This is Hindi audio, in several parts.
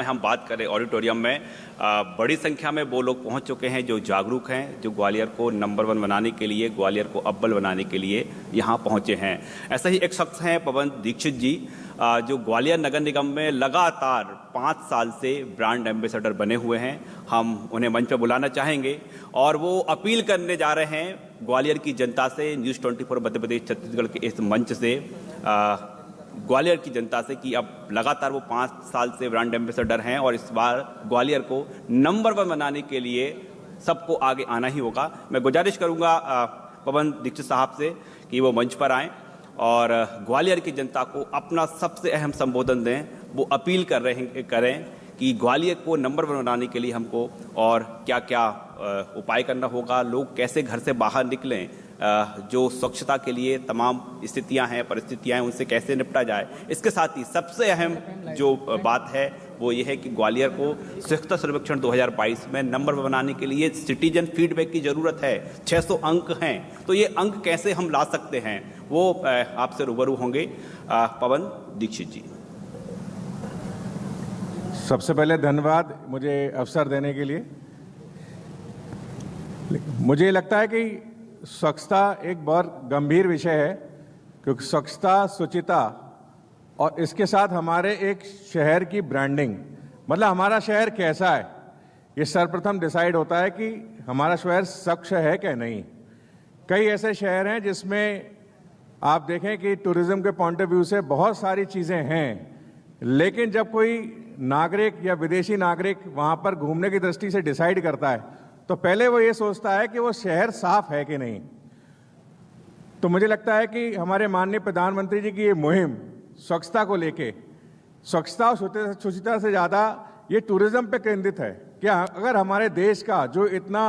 हम बात करें ऑडिटोरियम में बड़ी संख्या में वो लोग पहुंच चुके हैं जो जागरूक हैं, जो ग्वालियर को नंबर 1 बनाने के लिए, ग्वालियर को अव्वल बनाने के लिए यहां पहुंचे हैं। ऐसा ही एक शख्स हैं पवन दीक्षित जी, जो ग्वालियर नगर निगम में लगातार 5 साल से ब्रांड एम्बेसडर बने हुए हैं। हम उन्हें मंच पर बुलाना चाहेंगे और वो अपील करने जा रहे हैं ग्वालियर की जनता से, न्यूज़ 24 मध्य प्रदेश छत्तीसगढ़ के इस मंच से ग्वालियर की जनता से कि अब लगातार वो 5 साल से ब्रांड एम्बेसडर हैं और इस बार ग्वालियर को नंबर 1 बनाने के लिए सबको आगे आना ही होगा। मैं गुजारिश करूंगा पवन दीक्षित साहब से कि वो मंच पर आएं और ग्वालियर की जनता को अपना सबसे अहम संबोधन दें। वो अपील करें कि ग्वालियर को नंबर 1 बनाने के लिए हमको और क्या क्या उपाय करना होगा, लोग कैसे घर से बाहर निकलें, जो स्वच्छता के लिए तमाम स्थितियां हैं, परिस्थितियां हैं, उनसे कैसे निपटा जाए। इसके साथ ही सबसे अहम जो बात है वो ये है कि ग्वालियर को स्वच्छता सर्वेक्षण 2022 में नंबर 1 बनाने के लिए सिटीजन फीडबैक की ज़रूरत है। 600 अंक हैं, तो ये अंक कैसे हम ला सकते हैं, वो आपसे रूबरू होंगे पवन दीक्षित जी। सबसे पहले धन्यवाद मुझे अवसर देने के लिए। मुझे लगता है कि स्वच्छता एक बहुत गंभीर विषय है, क्योंकि स्वच्छता, शुचिता और इसके साथ हमारे एक शहर की ब्रांडिंग, मतलब हमारा शहर कैसा है, ये सर्वप्रथम डिसाइड होता है कि हमारा शहर स्वच्छ है क्या नहीं। कई ऐसे शहर हैं जिसमें आप देखें कि टूरिज्म के पॉइंट ऑफ व्यू से बहुत सारी चीज़ें हैं, लेकिन जब कोई नागरिक या विदेशी नागरिक वहाँ पर घूमने की दृष्टि से डिसाइड करता है तो पहले वो ये सोचता है कि वो शहर साफ है कि नहीं। तो मुझे लगता है कि हमारे माननीय प्रधानमंत्री जी की ये मुहिम स्वच्छता को लेके, स्वच्छता और शुचिता से ज़्यादा ये टूरिज्म पे केंद्रित है। क्या अगर हमारे देश का जो इतना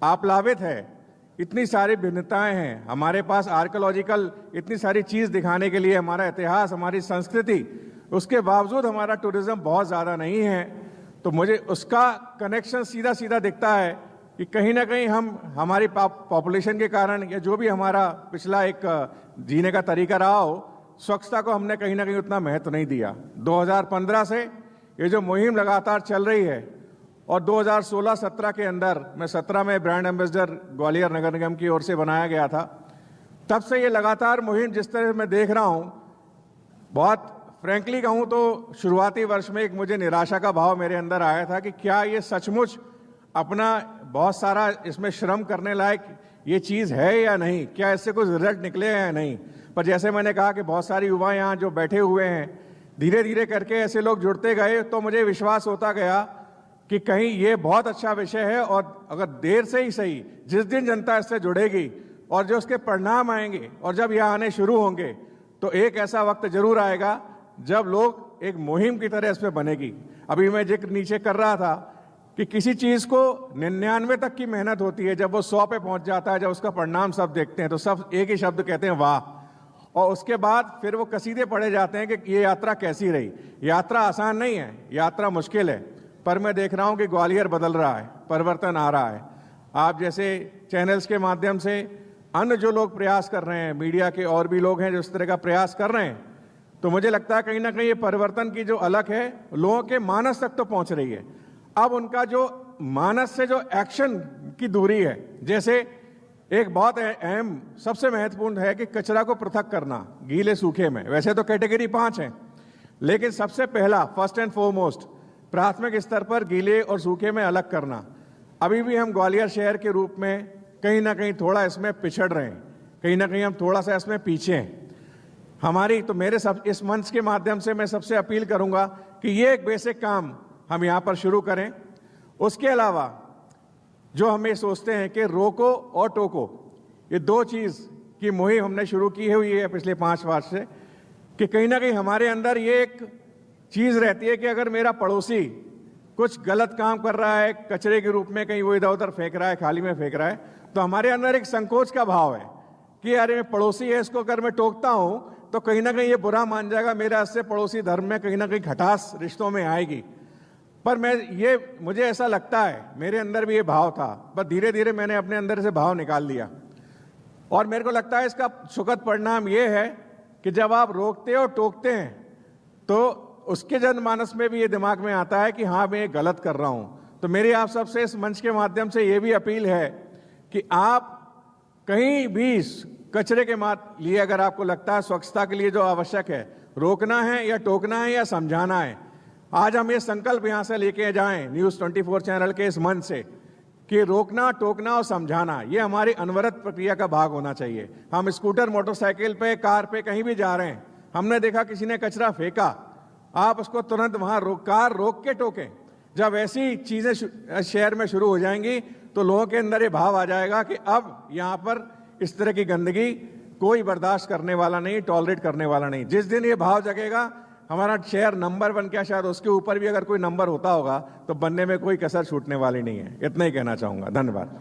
आप्लावित है, इतनी सारी भिन्नताएं हैं, हमारे पास आर्कियोलॉजिकल इतनी सारी चीज़ दिखाने के लिए, हमारा इतिहास, हमारी संस्कृति, उसके बावजूद हमारा टूरिज्म बहुत ज़्यादा नहीं है, तो मुझे उसका कनेक्शन सीधा सीधा दिखता है कि कहीं ना कहीं हम हमारी पॉपुलेशन के कारण या जो भी हमारा पिछला एक जीने का तरीका रहा हो, स्वच्छता को हमने कहीं ना कहीं उतना महत्व नहीं दिया। 2015 से ये जो मुहिम लगातार चल रही है और 2016-17 के अंदर, मैं 17 में ब्रांड एम्बेसडर ग्वालियर नगर निगम की ओर से बनाया गया था, तब से ये लगातार मुहिम जिस तरह मैं देख रहा हूँ, बहुत फ्रैंकली कहूँ तो शुरुआती वर्ष में एक मुझे निराशा का भाव मेरे अंदर आया था कि क्या ये सचमुच अपना बहुत सारा इसमें श्रम करने लायक ये चीज़ है या नहीं, क्या इससे कुछ रिजल्ट निकले हैं या नहीं। पर जैसे मैंने कहा कि बहुत सारी युवा यहाँ जो बैठे हुए हैं, धीरे धीरे करके ऐसे लोग जुड़ते गए, तो मुझे विश्वास होता गया कि कहीं ये बहुत अच्छा विषय है और अगर देर से ही सही, जिस दिन जनता इससे जुड़ेगी और जो उसके परिणाम आएंगे और जब यहाँ आने शुरू होंगे, तो एक ऐसा वक्त जरूर आएगा जब लोग एक मुहिम की तरह इसमें बनेगी। अभी मैं जिक्र नीचे कर रहा था कि किसी चीज़ को 99 तक की मेहनत होती है, जब वो 100 पे पहुंच जाता है, जब उसका परिणाम सब देखते हैं तो सब एक ही शब्द कहते हैं, वाह। और उसके बाद फिर वो कसीदे पढ़े जाते हैं कि ये यात्रा कैसी रही। यात्रा आसान नहीं है, यात्रा मुश्किल है, पर मैं देख रहा हूँ कि ग्वालियर बदल रहा है, परिवर्तन आ रहा है। आप जैसे चैनल्स के माध्यम से अन्य जो लोग प्रयास कर रहे हैं, मीडिया के और भी लोग हैं जो इस तरह का प्रयास कर रहे हैं, तो मुझे लगता है कहीं ना कहीं ये परिवर्तन की जो अलग है, लोगों के मानस तक तो पहुंच रही है। अब उनका जो मानस से जो एक्शन की दूरी है, जैसे एक बहुत अहम, सबसे महत्वपूर्ण है कि कचरा को पृथक करना गीले सूखे में। वैसे तो कैटेगरी 5 है, लेकिन सबसे पहला, फर्स्ट एंड फॉरमोस्ट, प्राथमिक स्तर पर गीले और सूखे में अलग करना। अभी भी हम ग्वालियर शहर के रूप में कहीं ना कहीं थोड़ा इसमें पिछड़ रहे हैं, कहीं ना कहीं हम थोड़ा सा इसमें पीछे हैं। हमारी तो मेरे सब इस मंच के माध्यम से मैं सबसे अपील करूंगा कि ये एक बेसिक काम हम यहाँ पर शुरू करें। उसके अलावा जो हम ये सोचते हैं कि रोको और टोको, ये 2 चीज़ की मुहिम हमने शुरू की हुई है पिछले 5 वर्ष से, कि कहीं ना कहीं हमारे अंदर ये एक चीज़ रहती है कि अगर मेरा पड़ोसी कुछ गलत काम कर रहा है, कचरे के रूप में कहीं वो इधर उधर फेंक रहा है, खाली में फेंक रहा है, तो हमारे अंदर एक संकोच का भाव है कि अरे पड़ोसी है, इसको अगर मैं टोकता हूँ तो कहीं ना कहीं ये बुरा मान जाएगा, मेरा इससे पड़ोसी धर्म में कहीं ना कहीं खटास रिश्तों में आएगी। पर मुझे ऐसा लगता है, मेरे अंदर भी ये भाव था, पर धीरे धीरे मैंने अपने अंदर से भाव निकाल लिया और मेरे को लगता है इसका सुखद परिणाम ये है कि जब आप रोकते और टोकते हैं तो उसके जनमानस में भी ये दिमाग में आता है कि हाँ मैं ये गलत कर रहा हूं। तो मेरी आप सबसे इस मंच के माध्यम से ये भी अपील है कि आप कहीं भी कचरे के लिए अगर आपको लगता है स्वच्छता के लिए जो आवश्यक है, रोकना है या टोकना है या समझाना है, आज हम ये संकल्प यहां से लेके जाएं न्यूज़ 24 चैनल के इस मंच से कि रोकना, टोकना और समझाना ये हमारी अनवरत प्रक्रिया का भाग होना चाहिए। हम स्कूटर, मोटरसाइकिल पे, कार पे कहीं भी जा रहे हैं, हमने देखा किसी ने कचरा फेंका, आप उसको तुरंत वहां कार रोक के टोकें। जब ऐसी चीजें शहर में शुरू हो जाएंगी तो लोगों के अंदर ये भाव आ जाएगा कि अब यहाँ पर इस तरह की गंदगी कोई बर्दाश्त करने वाला नहीं, टॉलरेट करने वाला नहीं। जिस दिन ये भाव जगेगा, हमारा शहर नंबर 1 क्या शायद उसके ऊपर भी अगर कोई नंबर होता होगा तो बनने में कोई कसर छूटने वाली नहीं है। इतना ही कहना चाहूंगा। धन्यवाद।